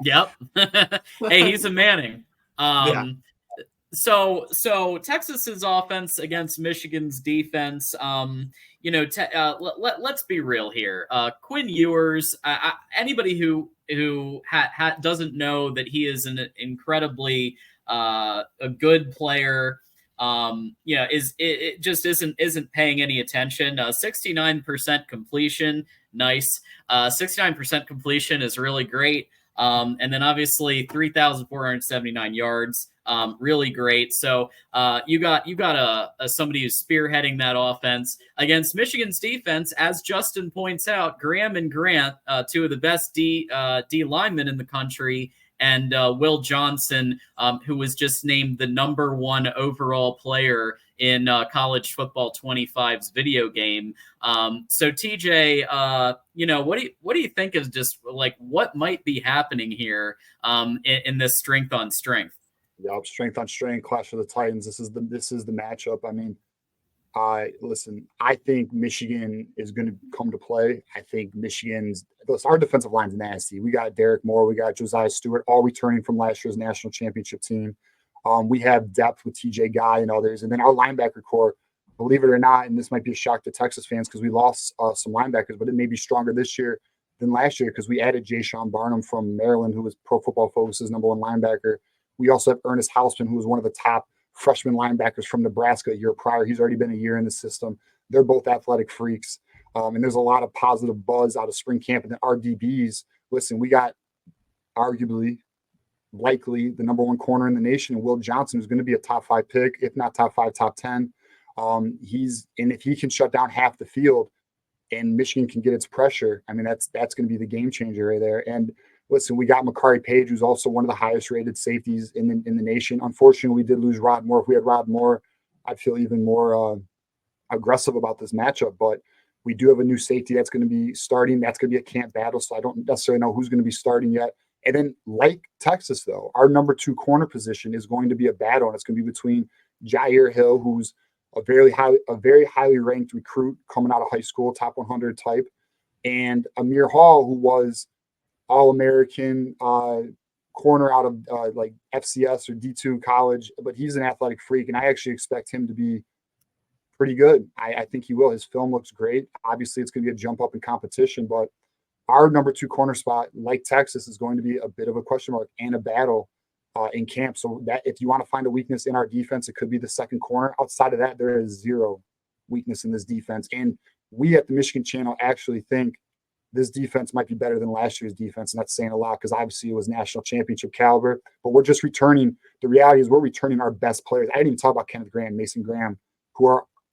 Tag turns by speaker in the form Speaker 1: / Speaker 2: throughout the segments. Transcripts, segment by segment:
Speaker 1: Yep. Hey, he's a Manning.
Speaker 2: Yeah.
Speaker 1: So Texas's offense against Michigan's defense. Let's be real here. Quinn Ewers. Anybody who doesn't know that he is an incredibly a good player. Is it just isn't paying any attention. 69% completion, nice. 69% completion is really great. And then obviously 3,479 yards. Really great. So you got somebody who's spearheading that offense against Michigan's defense, as Justin points out. Graham and Grant, two of the best D linemen in the country, and Will Johnson, who was just named the #1 overall player in College Football 25's video game. So TJ, what do you think is just like what might be happening here in this strength on strength?
Speaker 3: Yep, strength on strength, clash of the Titans. This is the matchup. I mean, listen, I think Michigan is going to come to play. I think our defensive line's nasty. We got Derek Moore, we got Josiah Stewart, all returning from last year's national championship team. We have depth with TJ Guy and others, and then our linebacker core. Believe it or not, and this might be a shock to Texas fans because we lost some linebackers, but it may be stronger this year than last year because we added Jay Sean Barnum from Maryland, who was Pro Football Focus's #1 linebacker. We also have Ernest Hausman, who was one of the top freshman linebackers from Nebraska a year prior. He's already been a year in the system. They're both athletic freaks. And there's a lot of positive buzz out of spring camp. And then our DBs, listen, we got arguably, likely the #1 corner in the nation, and Will Johnson, who's going to be a top 5 pick, if not top 5, top 10. And if he can shut down half the field and Michigan can get its pressure, I mean, that's going to be the game changer right there. And listen, we got Makari Page, who's also one of the highest rated safeties in the nation. Unfortunately, we did lose Rod Moore. If we had Rod Moore, I'd feel even more aggressive about this matchup. But we do have a new safety that's going to be starting. That's going to be a camp battle, so I don't necessarily know who's going to be starting yet. And then, like Texas, though, our #2 corner position is going to be a battle, and it's going to be between Jair Hill, who's a very highly ranked recruit coming out of high school, top 100 type, and Amir Hall, who was All-American corner out of like FCS or D2 college, but he's an athletic freak, and I actually expect him to be pretty good. I think he will. His film looks great. Obviously, it's going to be a jump up in competition, but our #2 corner spot, like Texas, is going to be a bit of a question mark and a battle in camp. So that if you want to find a weakness in our defense, it could be the second corner. Outside of that, there is zero weakness in this defense. And we at the Michigan Channel actually think this defense might be better than last year's defense. And that's saying a lot because obviously it was national championship caliber, but we're just returning. The reality is we're returning our best players. I didn't even talk about Kenneth Graham, Mason Graham,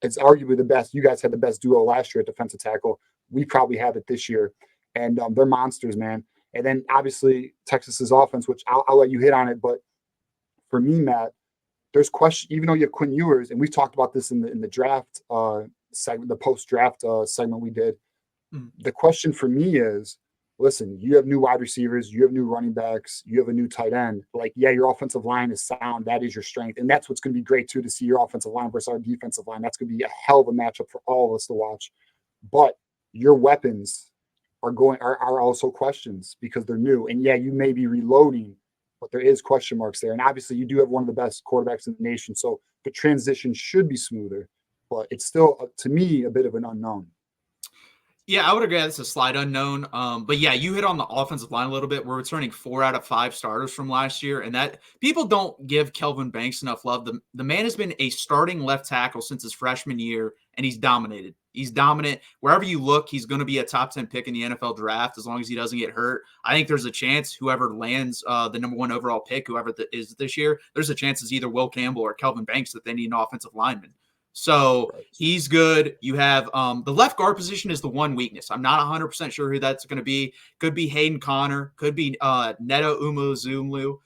Speaker 3: it's arguably the best. You guys had the best duo last year at defensive tackle. We probably have it this year. And they're monsters, man. And then obviously Texas's offense, which I'll let you hit on it. But for me, Matt, there's question, even though you have Quinn Ewers, and we've talked about this in the draft segment, the post-draft segment we did. The question for me is, listen, you have new wide receivers, you have new running backs, you have a new tight end. Like, yeah, your offensive line is sound. That is your strength. And that's what's going to be great, too, to see your offensive line versus our defensive line. That's going to be a hell of a matchup for all of us to watch. But your weapons are also questions because they're new. And, yeah, you may be reloading, but there is question marks there. And, obviously, you do have one of the best quarterbacks in the nation. So the transition should be smoother. But it's still, to me, a bit of an unknown.
Speaker 2: Yeah, I would agree that's a slight unknown. But yeah, you hit on the offensive line a little bit. We're returning 4 out of 5 starters from last year, and that people don't give Kelvin Banks enough love. The man has been a starting left tackle since his freshman year, and he's dominated. He's dominant. Wherever you look, he's going to be a top 10 pick in the NFL draft as long as he doesn't get hurt. I think there's a chance whoever lands the #1 overall pick, whoever is this year, there's a chance it's either Will Campbell or Kelvin Banks that they need an offensive lineman. So he's good. You have the left guard position is the one weakness. I'm not 100% sure who that's going to be. Could be Hayden Connor. Could be Neto Umuzumlu.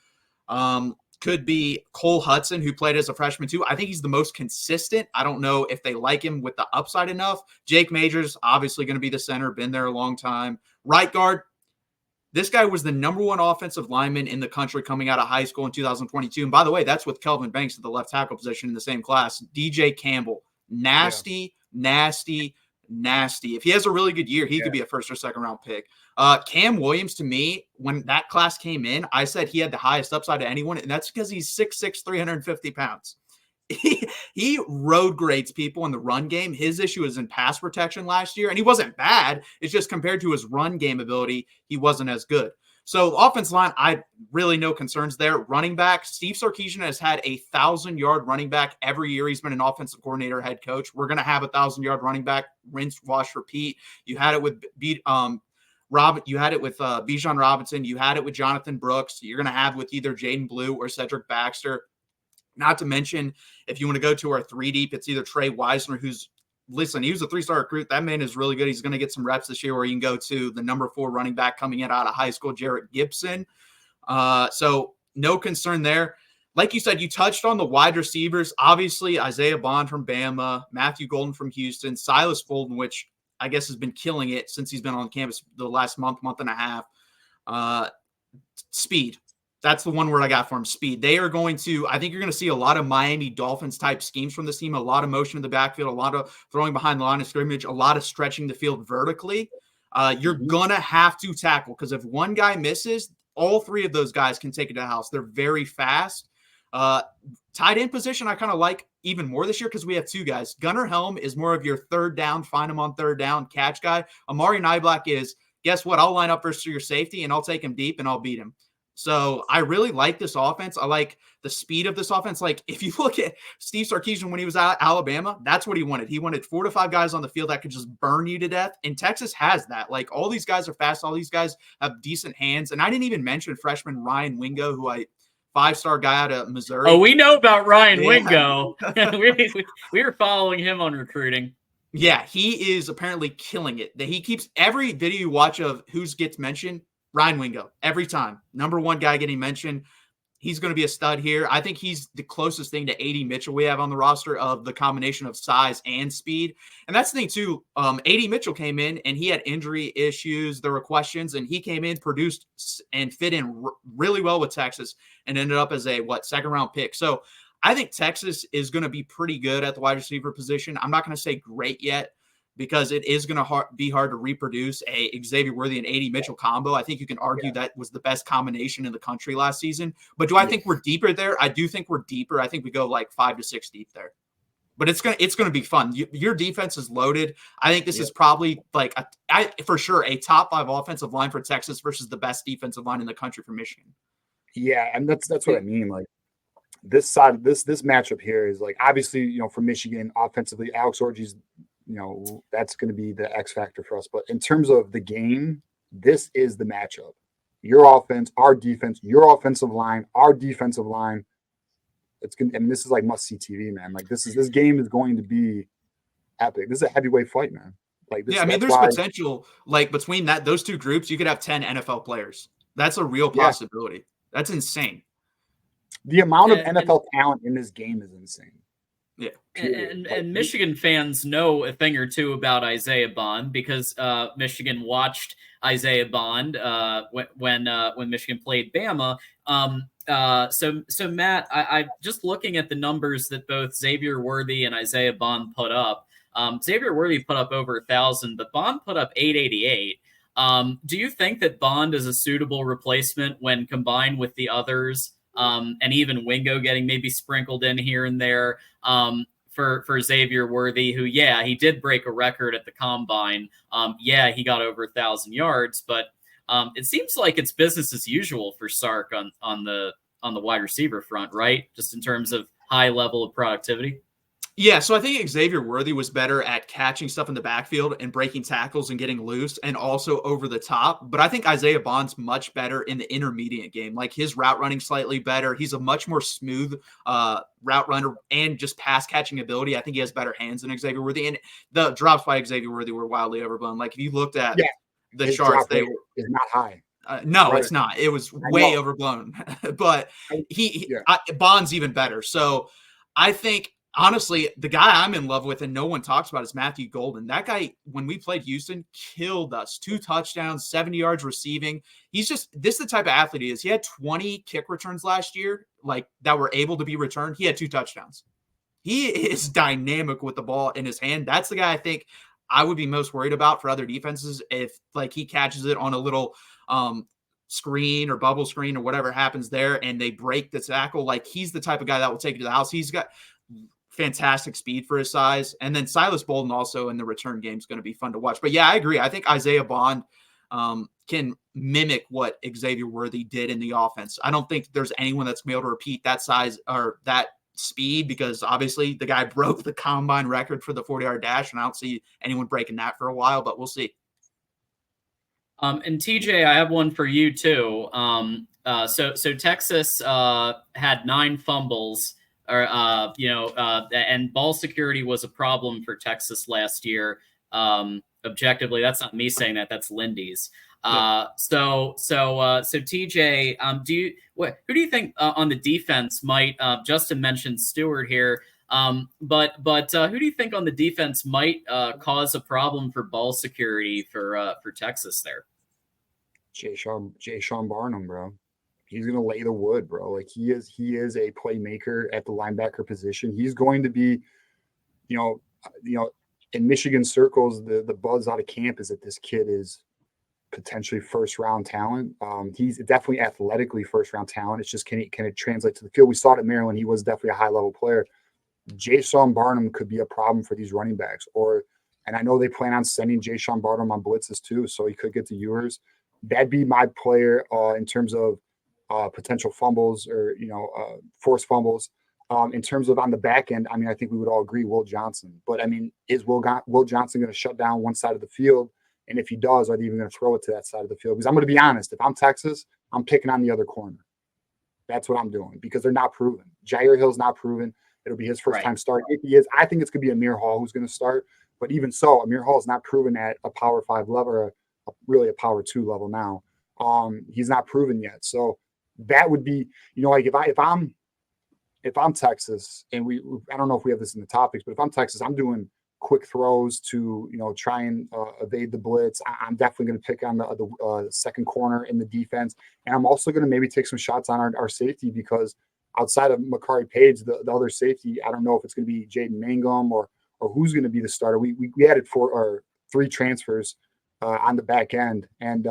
Speaker 2: Could be Cole Hudson, who played as a freshman too. I think he's the most consistent. I don't know if they like him with the upside enough. Jake Majors, obviously going to be the center. Been there a long time. Right guard. This guy was the #1 offensive lineman in the country coming out of high school in 2022. And by the way, that's with Kelvin Banks at the left tackle position in the same class. DJ Campbell, nasty, nasty. If he has a really good year, he could be a first or second round pick. Cam Williams, to me, when that class came in, I said he had the highest upside to anyone, and that's because he's 6'6", 350 pounds. He road grades people in the run game. His issue is in pass protection last year, and he wasn't bad. It's just compared to his run game ability, he wasn't as good. So offense line, I really no concerns there. Running back, Steve Sarkisian has had 1,000-yard running back every year. He's been an offensive coordinator, head coach. We're going to have 1,000-yard running back, rinse, wash, repeat. You had it with Bijan Robinson. You had it with Jonathan Brooks. You're going to have with either Jaden Blue or Cedric Baxter. Not to mention, if you want to go to our 3 deep, it's either Trey Wisner, he was a 3-star recruit. That man is really good. He's going to get some reps this year, or you can go to the number 4 running back coming out of high school, Jarrett Gibson. So no concern there. Like you said, you touched on the wide receivers. Obviously, Isaiah Bond from Bama, Matthew Golden from Houston, Silas Fulton, which I guess has been killing it since he's been on campus the last month and a half. Speed. That's the one word I got for him, speed. They are going to, I think you're going to see a lot of Miami Dolphins type schemes from this team, a lot of motion in the backfield, a lot of throwing behind the line of scrimmage, a lot of stretching the field vertically. You're going to have to tackle, because if one guy misses, all 3 of those guys can take it to the house. They're very fast. Tight end position, I kind of like even more this year because we have 2 guys. Gunnar Helm is more of your third down, find him on third down catch guy. Amari Niblack is, guess what? I'll line up versus your safety and I'll take him deep and I'll beat him. So I really like this offense. I like the speed of this offense. Like, if you look at Steve Sarkisian when he was at Alabama, that's what he wanted. He wanted 4 to 5 guys on the field that could just burn you to death. And Texas has that. Like, all these guys are fast. All these guys have decent hands. And I didn't even mention freshman Ryan Wingo, who 5-star guy out of Missouri.
Speaker 1: Oh, we know about Ryan Wingo. we were following him on recruiting.
Speaker 2: Yeah, he is apparently killing it. That he keeps every video you watch of who's gets mentioned, Ryan Wingo, every time. Number 1 guy getting mentioned. He's going to be a stud here. I think he's the closest thing to A.D. Mitchell we have on the roster of the combination of size and speed. And that's the thing, too. A.D. Mitchell came in, and he had injury issues. There were questions, and he came in, produced, and fit in really well with Texas and ended up as a, second-round pick. So I think Texas is going to be pretty good at the wide receiver position. I'm not going to say great yet, because it is going to be hard to reproduce a Xavier Worthy and A.D. Mitchell combo. I think you can argue that was the best combination in the country last season. But do I think we're deeper there? I do think we're deeper. I think we go 5 to 6 deep there. But it's going to be fun. Your defense is loaded. I think this is probably for sure a top 5 offensive line for Texas versus the best defensive line in the country for Michigan. Yeah,
Speaker 3: and that's what I mean. Like, this side, this matchup here is obviously for Michigan offensively, Alex Orji's. That's going to be the X factor for us. But in terms of the game, this is the matchup. Your offense, our defense, your offensive line, our defensive line. It's going. I mean, this is must-see TV, man. This game is going to be epic. This is a heavyweight fight, man.
Speaker 2: There's potential. Between those 2 groups, you could have 10 NFL players. That's a real possibility. That's insane.
Speaker 3: The amount of NFL talent in this game is insane.
Speaker 2: Yeah,
Speaker 1: and Michigan fans know a thing or two about Isaiah Bond because Michigan watched Isaiah Bond when Michigan played Bama. So Matt, I just looking at the numbers that both Xavier Worthy and Isaiah Bond put up. Xavier Worthy put up over 1,000, but Bond put up 888. Do you think that Bond is a suitable replacement when combined with the others? And even Wingo getting maybe sprinkled in here and there for Xavier Worthy, who, he did break a record at the combine. He got over 1,000 yards, but it seems like it's business as usual for Sark on the wide receiver front, right? Just in terms of high level of productivity.
Speaker 2: Yeah, so I think Xavier Worthy was better at catching stuff in the backfield and breaking tackles and getting loose and also over the top. But I think Isaiah Bond's much better in the intermediate game. His route running slightly better. He's a much more smooth route runner and just pass catching ability. I think he has better hands than Xavier Worthy. And the drops by Xavier Worthy were wildly overblown. If you looked at the charts, they were
Speaker 3: not high.
Speaker 2: No, right. It's not. It was way overblown. But Bond's even better. So I think, honestly, the guy I'm in love with and no one talks about is Matthew Golden. That guy, when we played Houston, killed us. 2 touchdowns, 70 yards receiving. This is the type of athlete he is. He had 20 kick returns last year, that were able to be returned. He had 2 touchdowns. He is dynamic with the ball in his hand. That's the guy I think I would be most worried about for other defenses if like he catches it on a little screen or bubble screen or whatever happens there and they break the tackle. Like he's the type of guy that will take it to the house. He's got fantastic speed for his size. And then Silas Bolden also in the return game is going to be fun to watch. But yeah, I agree. I think Isaiah Bond can mimic what Xavier Worthy did in the offense. I don't think there's anyone that's going to be able to repeat that size or that speed because obviously the guy broke the combine record for the 40-yard dash, and I don't see anyone breaking that for a while, but we'll see.
Speaker 1: And TJ, I have one for you too. So Texas had 9 fumbles, and ball security was a problem for Texas last year. Objectively, that's not me saying that; that's Lindy's. So TJ, who do you think on the defense might? Justin mentioned Stewart here, but who do you think on the defense might cause a problem for ball security for Texas there?
Speaker 3: Jay Sean Barnum, bro. He's gonna lay the wood, bro. Like he is a playmaker at the linebacker position. He's going to be, in Michigan circles, the buzz out of camp is that this kid is potentially first-round talent. He's definitely athletically first-round talent. It's just can it translate to the field? We saw it at Maryland. He was definitely a high-level player. Jay-Sean Barnum could be a problem for these running backs. And I know they plan on sending Jay-Sean Barnum on blitzes too, so he could get to Ewers. That'd be my player in terms of potential fumbles or forced fumbles. In terms of on the back end, I mean, I think we would all agree Will Johnson. But I mean, is Will Johnson going to shut down one side of the field? And if he does, are they even going to throw it to that side of the field? Because I'm going to be honest, if I'm Texas, I'm picking on the other corner. That's what I'm doing because they're not proven. Jair Hill's not proven. It'll be his first time starting. If he is, I think it's going to be Amir Hall who's going to start. But even so, Amir Hall is not proven at a Power 5 level or really a Power 2 level now. He's not proven yet. So that would be, like if I'm Texas, and I don't know if we have this in the topics, but if I'm Texas, I'm doing quick throws to try and evade the blitz. I'm definitely going to pick on the second corner in the defense, and I'm also going to maybe take some shots on our safety because outside of Makari Page, the other safety, I don't know if it's going to be Jaden Mangum or who's going to be the starter. We added 3 transfers on the back end, and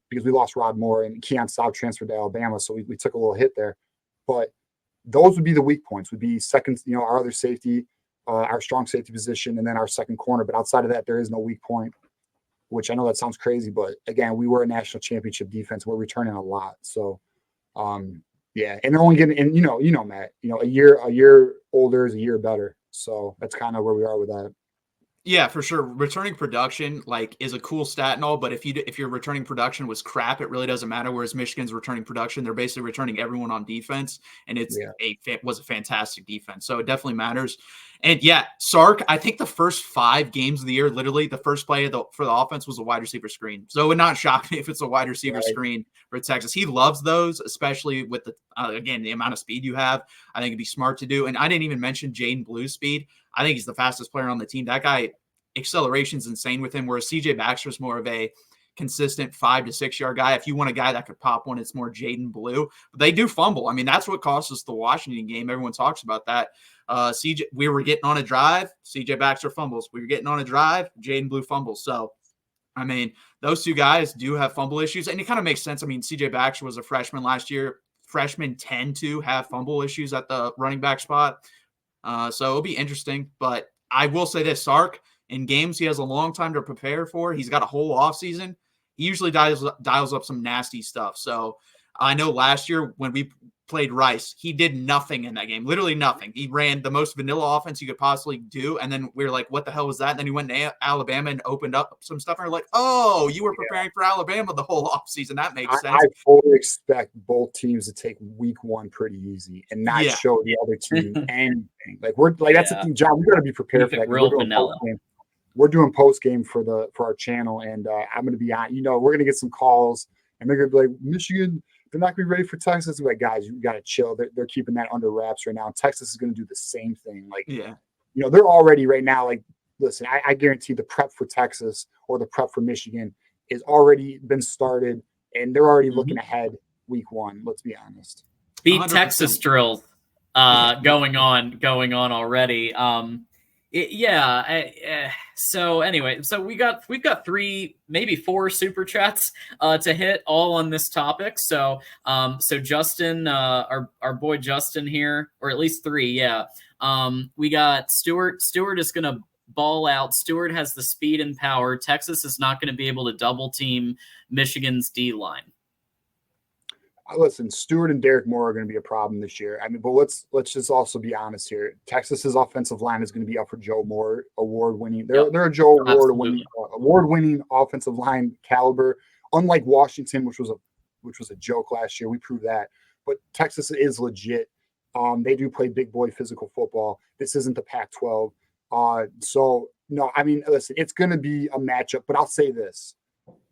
Speaker 3: because we lost Rod Moore and Keon Staub transferred to Alabama, so we took a little hit there, but those would be the weak points. Would be second, our other safety, our strong safety position, and then our second corner. But outside of that, there is no weak point, which I know that sounds crazy, but again, we were a national championship defense. We're returning a lot, so yeah. And they're only getting, and Matt, a year older is a year better. So that's kind of where we are with that.
Speaker 2: Yeah, for sure. Returning production is a cool stat and all, but if your returning production was crap, it really doesn't matter. Whereas Michigan's returning production, they're basically returning everyone on defense, and it was a fantastic defense. So it definitely matters. And yeah, Sark, I think the first 5 games of the year, literally the first play for the offense was a wide receiver screen. So it would not shock me if it's a wide receiver screen for Texas. He loves those, especially with the amount of speed you have. I think it'd be smart to do. And I didn't even mention Jaden Blue's speed. I think he's the fastest player on the team. That guy, acceleration's insane with him, whereas CJ Baxter's more of a consistent 5 to 6 yard guy. If you want a guy that could pop one, it's more Jaden Blue. But they do fumble. I mean, that's what cost us the Washington game. Everyone talks about that. We were getting on a drive, CJ Baxter fumbles. We were getting on a drive, Jaden Blue fumbles. So, I mean, those 2 guys do have fumble issues, and it kind of makes sense. I mean, CJ Baxter was a freshman last year. Freshmen tend to have fumble issues at the running back spot. So it'll be interesting. But I will say this, Sark, in games he has a long time to prepare for, he's got a whole offseason. He usually dials up some nasty stuff. So I know last year when we played Rice, he did nothing in that game, literally nothing. He ran the most vanilla offense you could possibly do. And then we were like, what the hell was that? And then he went to Alabama and opened up some stuff. And we're like, oh, you were preparing for Alabama the whole offseason. That makes sense.
Speaker 3: I fully expect both teams to take week 1 pretty easy and not show the other team anything. That's the thing, John. We got to be prepared for that.
Speaker 1: Real vanilla.
Speaker 3: We're doing post game for our channel, and I'm going to be on. We're going to get some calls, and they're going to be like, Michigan, they're not going to be ready for Texas. We're like, guys, you got to chill. They're keeping that under wraps right now. And Texas is going to do the same thing. They're already right now. Listen, I guarantee the prep for Texas or the prep for Michigan is already been started, and they're already looking ahead week 1. Let's be honest.
Speaker 1: Beat 100%. Texas drills going on already. So anyway, so we've got 3, maybe 4 super chats to hit all on this topic. So so Justin, our boy Justin here, or at least 3, yeah. We got Stewart. Stewart is gonna ball out. Stewart has the speed and power. Texas is not going to be able to double team Michigan's D line.
Speaker 3: Listen, Stewart and Derek Moore are going to be a problem this year. I mean, but let's just also be honest here. Texas's offensive line is going to be up for Joe Moore award-winning. They're a Joe award-winning offensive line caliber. Unlike Washington, which was a joke last year, we proved that. But Texas is legit. They do play big boy physical football. This isn't the Pac-12. So no, I mean, listen, it's going to be a matchup. But I'll say this.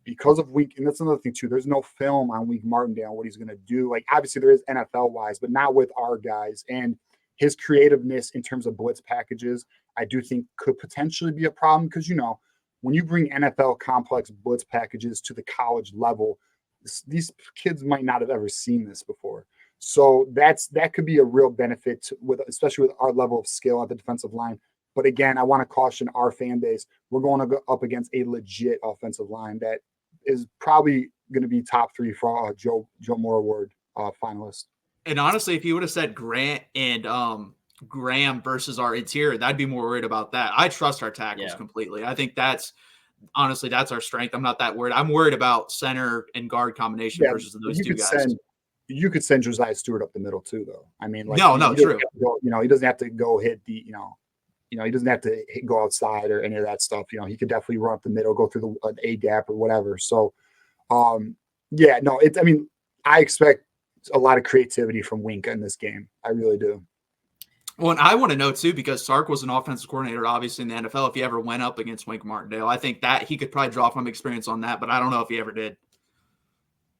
Speaker 3: Because of Wink, and that's another thing too, there's no film on Wink Martindale, what he's going to do. Like, obviously there is NFL-wise, but not with our guys. And his creativeness in terms of blitz packages, I do think could potentially be a problem because, you know, when you bring NFL complex blitz packages to the college level, these kids might not have ever seen this before. So that could be a real benefit especially with our level of skill at the defensive line. But again, I want to caution our fan base. We're going to go up against a legit offensive line that is probably going to be top 3 for Joe Moore Award finalist.
Speaker 2: And honestly, if you would have said Grant and Graham versus our interior, I'd be more worried about that. I trust our tackles completely. I think that's our strength. I'm not that worried. I'm worried about center and guard combination versus those 2 guys.
Speaker 3: You could send Josiah Stewart up the middle too, though. I mean, like,
Speaker 2: true.
Speaker 3: He doesn't have to go hit the, he doesn't have to go outside or any of that stuff. He could definitely run up the middle, go through the A gap or whatever. So, I expect a lot of creativity from Wink in this game. I really do.
Speaker 2: Well, and I want to know too, because Sark was an offensive coordinator, obviously in the NFL. If he ever went up against Wink Martindale, I think that he could probably draw from experience on that, but I don't know if he ever did.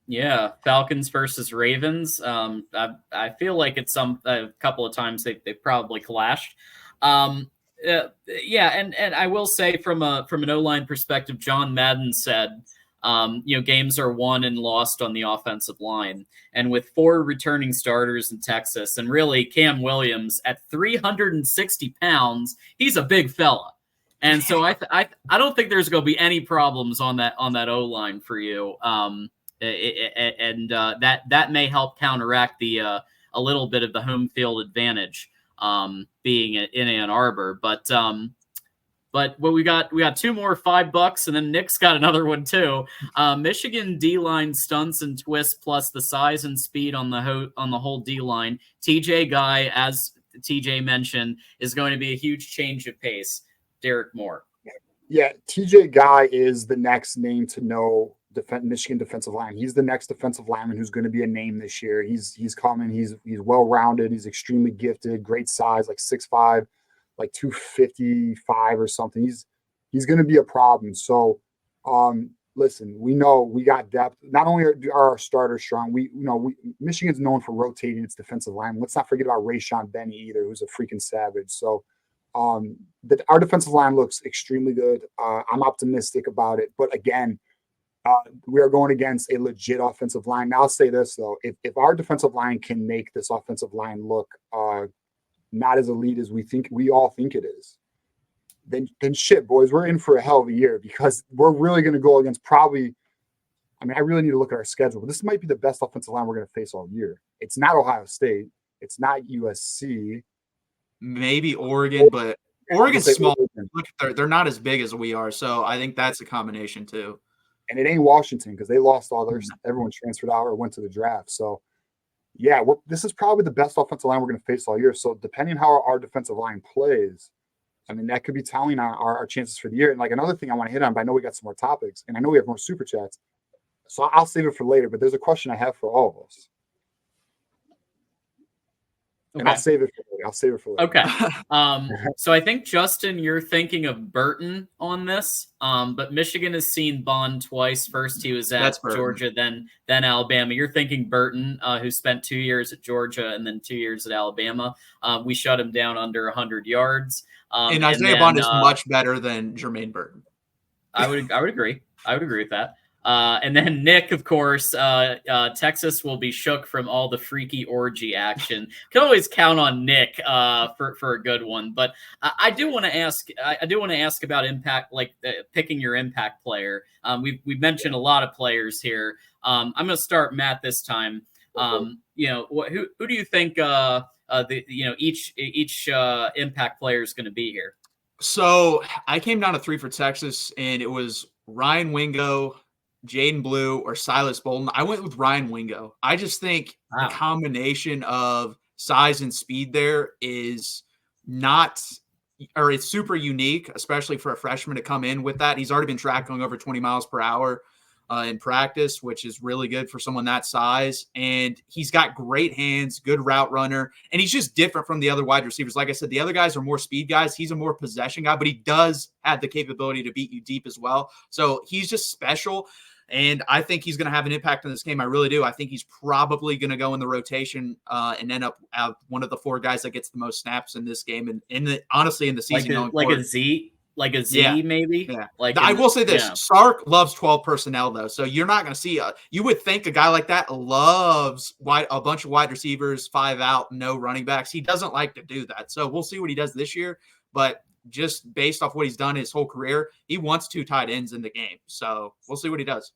Speaker 1: Yeah, Falcons versus Ravens. I feel like it's a couple of times they probably clashed. And I will say from an O-line perspective, John Madden said, games are won and lost on the offensive line. And with 4 returning starters in Texas, and really Cam Williams at 360 pounds, he's a big fella. And so I don't think there's going to be any problems on that O-line for you. That may help counteract a little bit of the home field advantage. Being in Ann Arbor, but we got 2 more $5, and then Nick's got another one too. Michigan D-line stunts and twists, plus the size and speed on the whole D-line. TJ Guy, as TJ mentioned, is going to be a huge change of pace. Derek Moore.
Speaker 3: Yeah, TJ Guy is the next name to know. Michigan defensive line. He's the next defensive lineman who's going to be a name this year. He's coming. He's well-rounded. He's extremely gifted, great size, like 6'5", like 255 or something. He's going to be a problem. So, listen, we know we got depth. Not only are our starters strong, Michigan's known for rotating its defensive line. Let's not forget about Rayshon Benny either, who's a freaking savage. So, our defensive line looks extremely good. I'm optimistic about it. But again, we are going against a legit offensive line. Now, I'll say this, though. If our defensive line can make this offensive line look not as elite as we all think it is, then shit, boys, we're in for a hell of a year, because we're really going to go against probably – I really need to look at our schedule. But this might be the best offensive line we're going to face all year. It's not Ohio State. It's not USC.
Speaker 2: Maybe Oregon, but Oregon's small. Look, they're not as big as we are, so I think that's a combination too.
Speaker 3: And it ain't Washington, because they lost all their – everyone transferred out or went to the draft. So, yeah, this is probably the best offensive line we're going to face all year. So, depending how our defensive line plays, that could be telling on our chances for the year. And, like, another thing I want to hit on, but I know we got some more topics, and I know we have more super chats. So, I'll save it for later. But there's a question I have for all of us. And
Speaker 1: Okay.
Speaker 3: I'll save it for later.
Speaker 1: Okay. So I think, Justin, you're thinking of Burton on this, but Michigan has seen Bond twice. First, he was at Georgia, then Alabama. You're thinking Burton, who spent 2 years at Georgia and then 2 years at Alabama. We shut him down under 100 yards.
Speaker 2: And Isaiah Bond is much better than Jermaine Burton.
Speaker 1: I would agree. I would agree with that. And then Nick, of course, Texas will be shook from all the freaky orgy action. Can always count on Nick for a good one. But I do want to ask. I do want to ask about impact, like picking your impact player. We've mentioned a lot of players here. I'm going to start Matt this time. Who do you think each impact player is going to be here?
Speaker 2: So I came down to 3 for Texas, and it was Ryan Wingo, Jaden Blue, or Silas Bolden. I went with Ryan Wingo. I just think the combination of size and speed there is it's super unique, especially for a freshman to come in with that. He's already been tracking over 20 miles per hour in practice, which is really good for someone that size. And he's got great hands, good route runner, and he's just different from the other wide receivers. Like I said, the other guys are more speed guys. He's a more possession guy, but he does have the capability to beat you deep as well. So he's just special. And I think he's going to have an impact on this game. I really do. I think he's probably going to go in the rotation and end up one of the 4 guys that gets the most snaps in this game. And honestly, in the season,
Speaker 1: like a Z, maybe.
Speaker 2: Yeah.
Speaker 1: I
Speaker 2: will say this: Sark loves 12 personnel, though. So you're not going to see you would think a guy like that loves a bunch of wide receivers, 5 out, no running backs. He doesn't like to do that. So we'll see what he does this year. But just based off what he's done his whole career, he wants 2 tight ends in the game. So we'll see what he does.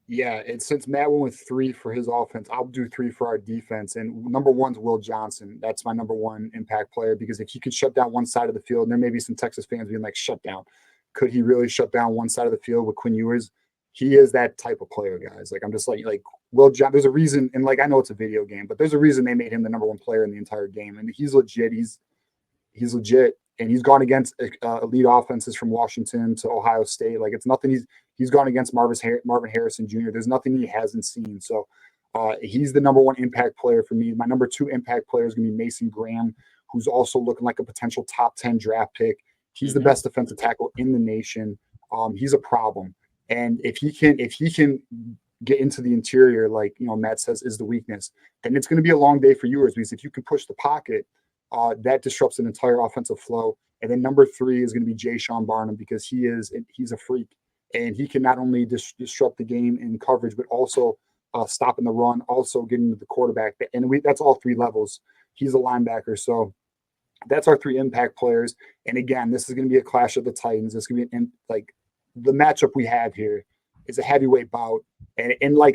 Speaker 3: Yeah, and since Matt went with 3 for his offense, I'll do 3 for our defense. And number 1's Will Johnson. That's my number 1 impact player, because if he could shut down one side of the field, and there may be some Texas fans being like, shut down. Could he really shut down one side of the field with Quinn Ewers? He is that type of player, guys. Like, I'm just like Will Johnson. There's a reason, and I know it's a video game, but there's a reason they made him the number 1 player in the entire game. And he's legit. He's legit. And he's gone against elite offenses from Washington to Ohio State. Like, it's nothing. He's gone against Marvin Harrison Jr. There's nothing he hasn't seen. So he's the number 1 impact player for me. My number 2 impact player is going to be Mason Graham, who's also looking like a potential top 10 draft pick. He's the best defensive tackle in the nation. He's a problem. And if he can get into the interior, like Matt says is the weakness, then it's going to be a long day for Ewers, because if you can push the pocket, that disrupts an entire offensive flow. And then number 3 is going to be Jay Sean Barnum, because he's a freak, and he can not only disrupt the game in coverage, but also stopping the run, also getting to the quarterback. And that's all 3 levels. He's a linebacker. So that's our 3 impact players. And again, this is going to be a clash of the Titans. It's going to be the matchup we have here is a heavyweight bout. And